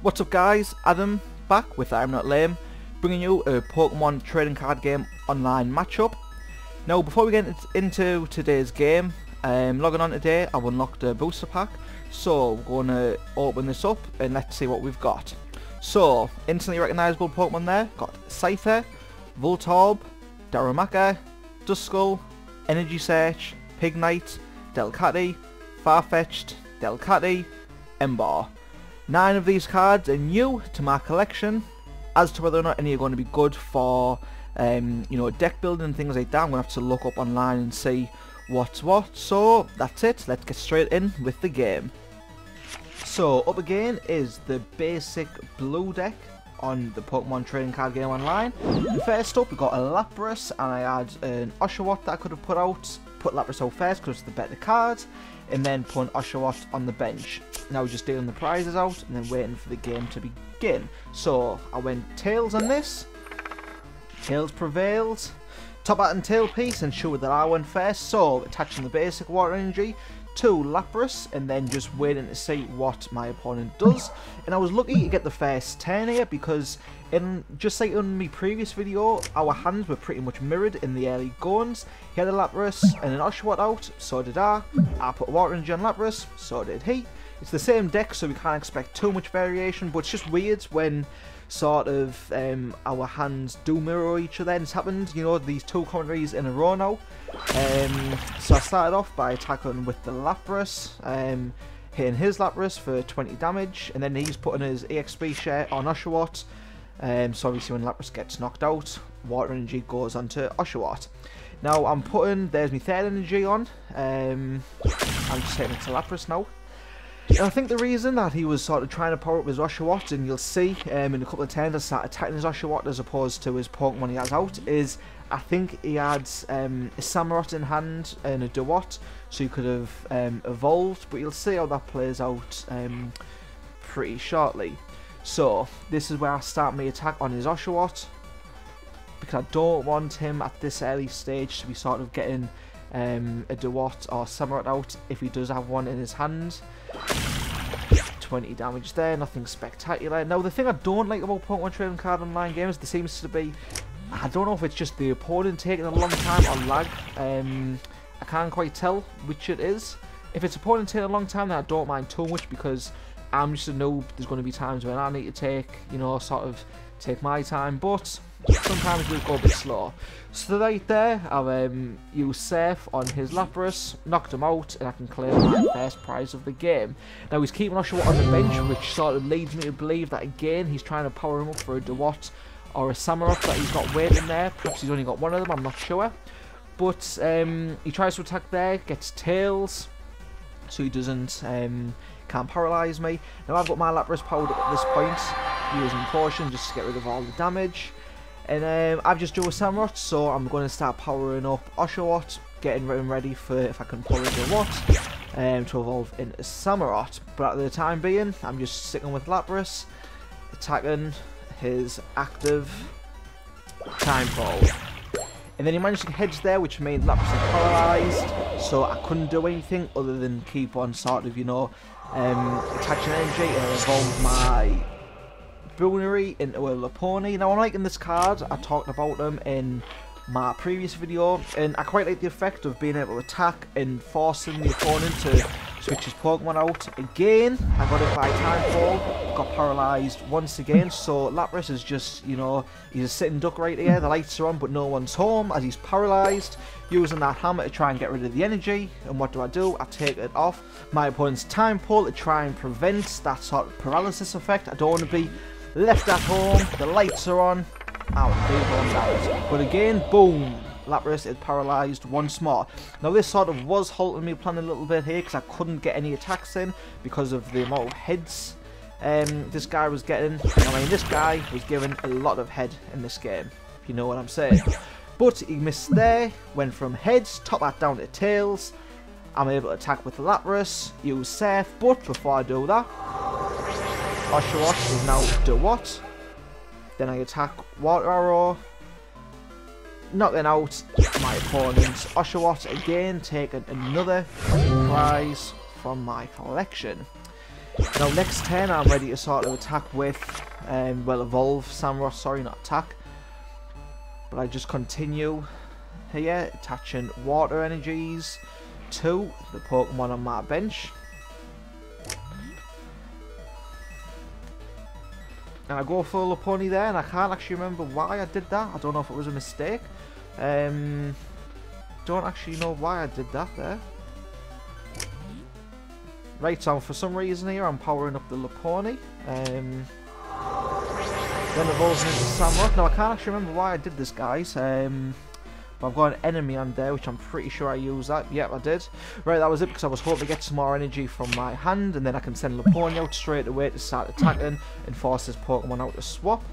What's up guys, Adam back with I'm Not Lame, bringing you a Pokemon trading card game online matchup. Now before we get into today's game, logging on today I've unlocked a booster pack, so we're going to open this up and let's see what we've got. So, instantly recognisable Pokemon there, got Scyther, Voltorb, Darumaka, Duskull, Energy Search, Pignite, Delcatty, Farfetch'd, Delcatty, Ember. 9 of these cards are new to my collection. As to whether or not any are going to be good for deck building and things like that, I'm going to have to look up online and see what's what. So that's it, let's get straight in with the game. So up again is the basic blue deck on the Pokemon trading card game online. And first up we got a Lapras, and I had an Oshawott that I could have put Lapras out first because it's the better card, and then put an Oshawott on the bench. Now we're just dealing the prizes out and then waiting for the game to begin. So I went Tails on this. Tails prevailed. Top hat and tail piece ensured that I went first, so attaching the basic water energy to Lapras and then just waiting to see what my opponent does. And I was lucky to get the first turn here because just like in my previous video, our hands were pretty much mirrored in the early goings. He had a Lapras and an Oshawott out, so did I. I put water energy on Lapras, so did he. It's the same deck, so we can't expect too much variation, but it's just weird when sort of our hands do mirror each other, and it's happened, you know, these two commentaries in a row now. So I started off by attacking with the Lapras, hitting his Lapras for 20 damage, and then he's putting his EXP share on Oshawott. So obviously when Lapras gets knocked out, water energy goes onto Oshawott. Now there's my third energy on, I'm just hitting it to Lapras now. And I think the reason that he was sort of trying to power up his Oshawott, and you'll see in a couple of turns I start attacking his Oshawott as opposed to his Pokemon he has out, is I think he had a Samurott in hand and a Dewott, so he could have evolved, but you'll see how that plays out pretty shortly. So this is where I start my attack on his Oshawott, because I don't want him at this early stage to be sort of getting a Dewott or Samurott out if he does have one in his hand. 20 damage there, nothing spectacular. Now the thing I don't like about Pokemon trading card online games, there seems to be, I don't know if it's just the opponent taking a long time or lag. I can't quite tell which it is. If it's opponent taking a long time, then I don't mind too much because I'm just a noob. There's going to be times when I need to take my time, but sometimes we'll go a bit slow. So right there, I've used Surf on his Lapras, knocked him out, and I can claim my first prize of the game. Now he's keeping Oshawott on the bench, which sort of leads me to believe that again he's trying to power him up for a Dewott or a Samurott that he's got waiting there. Perhaps he's only got one of them, I'm not sure. But he tries to attack there, gets Tails, so he can't paralyse me. Now I've got my Lapras powered up at this point, using Potion just to get rid of all the damage. And I've just drew a Samurott, so I'm going to start powering up Oshawott, getting ready for if I can pull a Dewott to evolve into Samurott. But at the time being, I'm just sticking with Lapras, attacking his active Time Ball. And then he managed to hedge there, which made Lapras paralysed, so I couldn't do anything other than keep on sort of, attaching energy and evolve my Buneary into a Laponi. Now I'm liking this card, I talked about them in my previous video, and I quite like the effect of being able to attack and forcing the opponent to switch his Pokemon out. Again, I got it by Time Fall, got paralysed once again, so Lapras is just, he's a sitting duck right here, the lights are on but no one's home as he's paralysed, using that hammer to try and get rid of the energy. And what do? I take it off my opponent's Time Pull to try and prevent that sort of paralysis effect. I don't want to be left at home, the lights are on, out. But again, boom, Lapras is paralysed once more. Now this sort of was halting me plan a little bit here because I couldn't get any attacks in because of the amount of heads this guy was getting. I mean, this guy was given a lot of head in this game, if you know what I'm saying. But he missed there, went from heads, top hat down to tails. I'm able to attack with Lapras, use Surf, but before I do that, Oshawott is now Dewott. Then I attack Water Arrow, knocking out my opponent's Oshawott again, taking another prize from my collection. Now next turn I'm ready to sort of attack with, well, evolve Samurott, sorry, not attack. But I just continue here, attaching water energies to the Pokemon on my bench. And I go for a Lopunny there, and I can't actually remember why I did that. I don't know if it was a mistake. Don't actually know why I did that there. Right, so for some reason here I'm powering up the Lopunny. Then evolving into Samurott. Now I can't actually remember why I did this, guys. But I've got an enemy on there, which I'm pretty sure I used that. Yep, I did. Right, that was it, because I was hoping to get some more energy from my hand, and then I can send Lopunny out straight away to start attacking and force this Pokemon out to swap.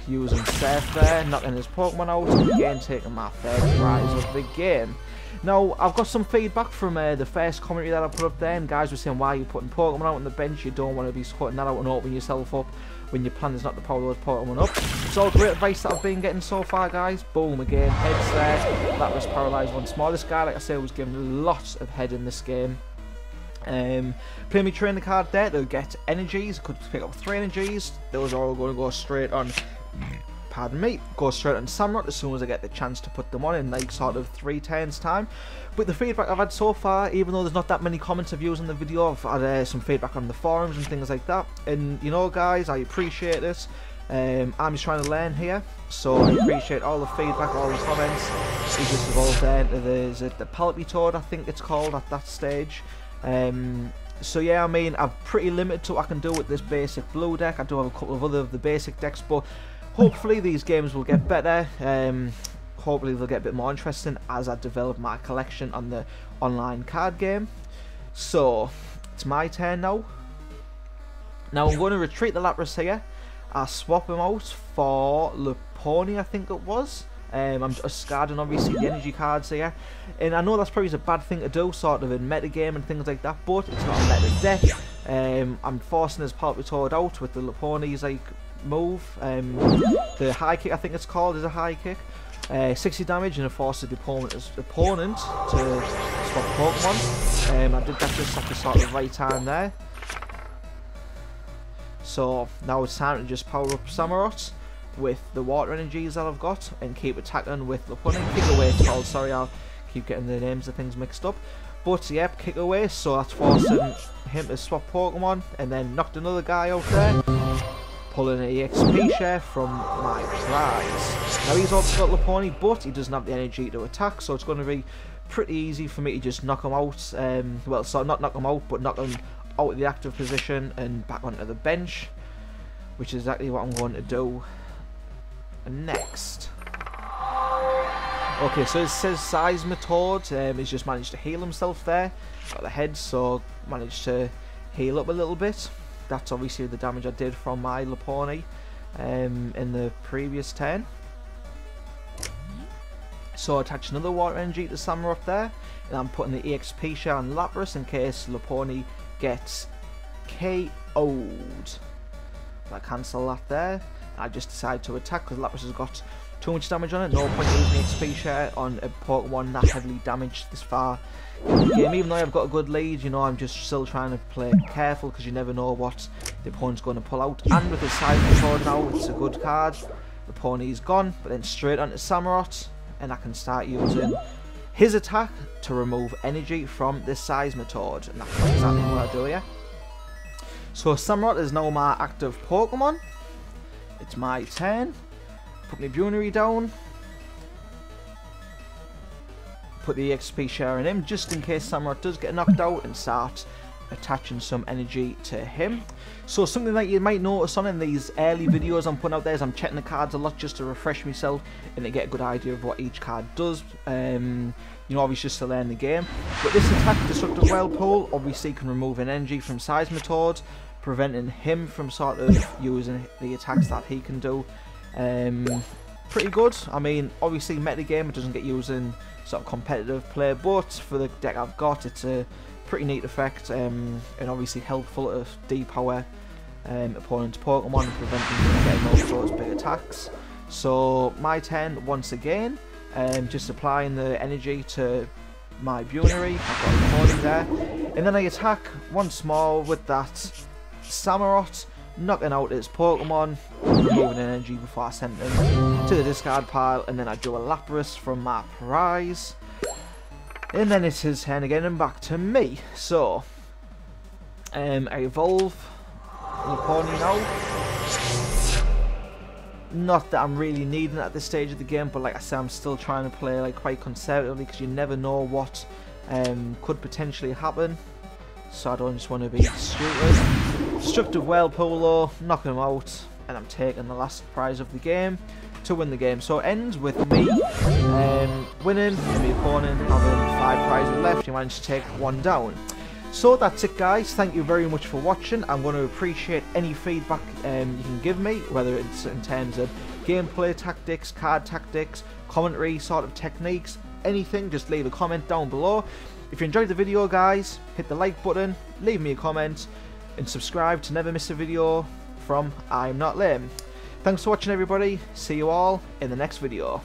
Using Surf there, knocking his Pokemon out, and again taking my third prize of the game. Now, I've got some feedback from the first commentary that I put up there, and guys were saying, why are you putting Pokemon out on the bench? You don't want to be putting that out and opening yourself up when your plan is not to power those Pokemon up. It's all great advice that I've been getting so far, guys. Boom, again, heads there. That was paralysed once more. This guy, like I said, was given lots of head in this game. Play me training card there, they'll get energies. Could pick up 3 energies. Those are all going to go straight on, pardon me, go straight on Samurott as soon as I get the chance to put them on in like sort of 3 turns time. But the feedback I've had so far, even though there's not that many comments of views on the video, I've had some feedback on the forums and things like that. And you know, guys, I appreciate this. I'm just trying to learn here, so I appreciate all the feedback, all the comments. We just evolved there into the Palpitoad, I think it's called at that stage. So yeah, I mean, I'm pretty limited to what I can do with this basic blue deck. I do have a couple of other of the basic decks, but hopefully these games will get better. Hopefully they'll get a bit more interesting as I develop my collection on the online card game. So it's my turn now. Now I'm going to retreat the Lapras here. I'll swap him out for Lopunny, I think it was. I'm just discarding obviously the energy cards here, and I know that's probably a bad thing to do sort of in metagame and things like that, but it's not a meta deck. I'm forcing his Palpitoad out with the Lopunny's like move. The high kick, I think it's called, is a high kick. 60 damage, and it forces the opponent to swap Pokemon. I did that just at the sort of right time there. So now it's time to just power up Samurott with the water energies that I've got and keep attacking with Lopunny. Kick away, it's called, sorry, I'll keep getting the names of things mixed up. But yep, kick away, so that's forcing him to swap Pokemon, and then knocked another guy out there, pulling an EXP share from my prize. Now he's also got Lopunny, but he doesn't have the energy to attack, so it's going to be pretty easy for me to just knock him out. Well, so not knock him out, but knock him out of the active position and back onto the bench, which is exactly what I'm going to do next. Okay, so it says Seismitoad. He's just managed to heal himself there. Got the head, so managed to heal up a little bit. That's obviously the damage I did from my Lopunny in the previous turn. So attach another water energy to Samurott there, and I'm putting the EXP share on Lapras in case Lopunny gets KO'd. I cancel that there. I just decide to attack because Lapras has got too much damage on it. No point using XP share on a Pokemon that heavily damaged this far in the game. Even though I've got a good lead, you know, I'm just still trying to play careful because you never know what the opponent's going to pull out. And with his Seismitoad now, it's a good card. The pony's gone, but then straight onto Samurott, and I can start using his attack to remove energy from this Seismitoad, and that's exactly what I do here. So Samurott is now my active Pokemon. It's my turn. Put my Bunery down. Put the XP share in him just in case Samurott does get knocked out, and start attaching some energy to him. So something that you might notice on in these early videos I'm putting out there is I'm checking the cards a lot just to refresh myself and to get a good idea of what each card does. You know, obviously just to learn the game. But this attack, Destructive Whirlpool, obviously can remove an energy from Seismitoad, preventing him from sort of using the attacks that he can do. Pretty good. I mean, obviously metagame, it doesn't get used in sort of competitive play, but for the deck I've got, it's a pretty neat effect, and obviously helpful to depower opponent's Pokemon and prevent them from getting all those big attacks. So my turn once again, just applying the energy to my Bunery. I've got a Pony there, And then I attack once more with that Samurott, knocking out its Pokemon, removing energy before I send them to the discard pile, and then I do a Lapras from my prize. And then it's his turn again and back to me. So, I evolve the pony now. Not that I'm really needing it at this stage of the game, but like I said, I'm still trying to play like quite conservatively because you never know what could potentially happen. So I don't just want to be stupid. Destructive Whirlpool, knocking him out, and I'm taking the last prize of the game to win the game. So it ends with me winning and my opponent having 5 prizes left. He managed to take 1 down. So that's it, guys. Thank you very much for watching. I'm going to appreciate any feedback you can give me, whether it's in terms of gameplay tactics, card tactics, commentary sort of techniques, anything. Just leave a comment down below. If you enjoyed the video, guys, hit the like button, leave me a comment, and subscribe to never miss a video from I'm Not Lame. Thanks for watching, everybody. See you all in the next video.